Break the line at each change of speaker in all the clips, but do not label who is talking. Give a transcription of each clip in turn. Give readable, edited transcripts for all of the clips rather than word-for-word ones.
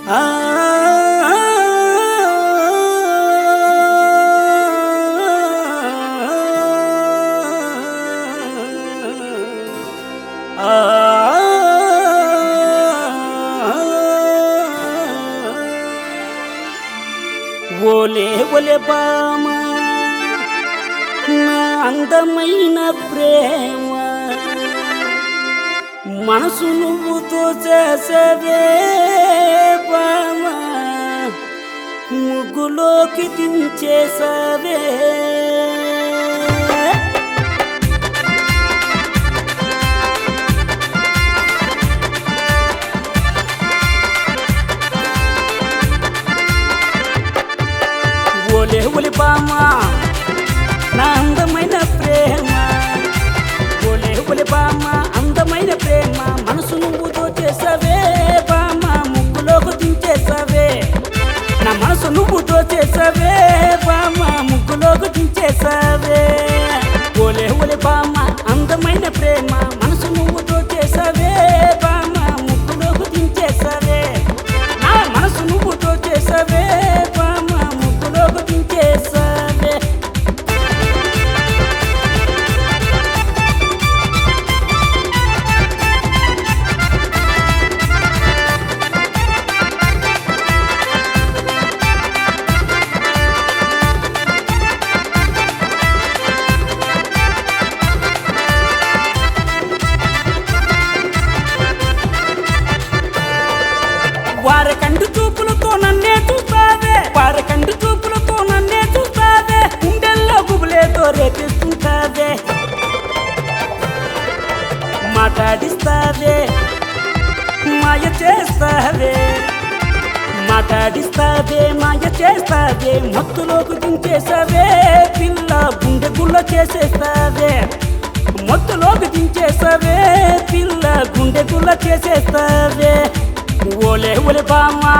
ఆ ఓలే ఓలే బామా నా అందమైన ప్రేమ మనసు నువ్వుతో చేసవే బామా ముగ్గులోకి దించేసవే ఓలే ఓలే బామా నా అందమైన ప్రేమ ఓలే ఓలే బామా అందమైన ప్రేమ మనసు నువ్వుతో చేసవే బామా ముగ్గులోకి దించేసవే నా మనసు నువ్వుతో చేసవే బామా ముగ్గులోకి దించేసవే ఓలే ఓలే బామా అందమైన ప్రేమ మనసు నువ్వుతో చేసవే బామా ముగ్గులోకి దించేసవే నా మనసు నువ్వుతో చేసవే బామా ముగ్గులోకి దించేసవే వారకండు చూపులతో నన్నే చూస్తావే వారకండు చూపులతో నన్నే చూస్తావే గుండెల్లో గుబులేతో రేపిస్తుంటావే మాట్లాడిస్తావే మాయ చేస్తావే మాట్లాడిస్తావే మాయ చేస్తావే మత్తులోకి దించేసావే పిల్ల గుండె గుల్ల చేసేస్తావే మత్తులోకి దించేసావే పిల్ల గుండె గుల్ల చేసేస్తావే ఓలే ఓలే బామా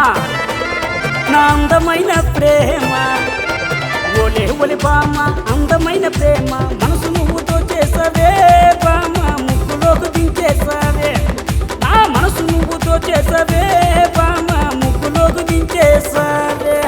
నా అందమైన ప్రేమ ఓలే ఓలే బామా అందమైన ప్రేమ మనసు నువ్వుతో చేసవే బామా ముగ్గులోకి దించేసావే నా మనసు నువ్వుతో చేసవే బామా ముగ్గులోకి దించేసావే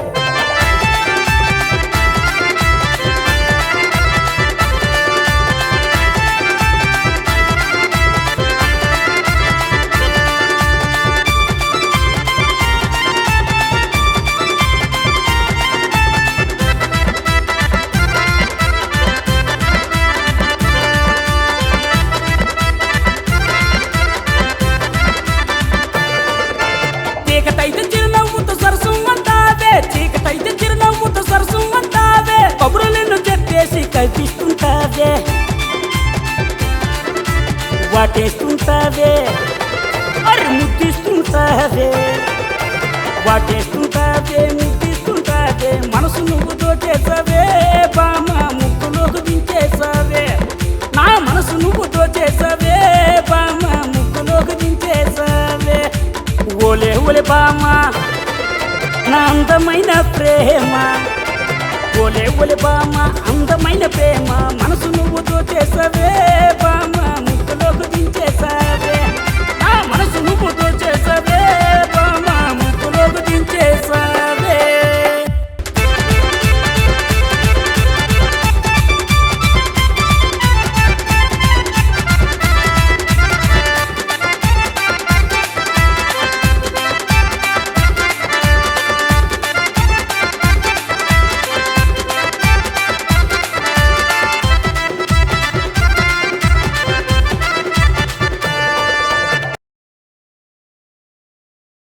చీకటైతే చిరునవ్వుతో సరసం అంటావే చీకటైతే చిరునవ్వుతో సరసం అంటావే కబురులను చెప్పేసి కల్పిస్తుంటావే వాటేస్తుంటావే అరే ముద్దిస్తుంటావే వాటేస్తుంటావే ముద్దిస్తుంటావే మనసు నువ్వుతో చేసావే బామా ముగ్గులోకి దించేసావే నా మనసు నువ్వుతో చేసావే బామా ముగ్గులోకి దించేసావే ఓలే ఓలే బామా నా అందమైన ప్రేమ ఓలే ఓలే బామా అందమైన ప్రేమ మనసు నువ్వుతో చేసవే బామా ముగ్గులోకి దించేసావే నా మనసు నువ్వు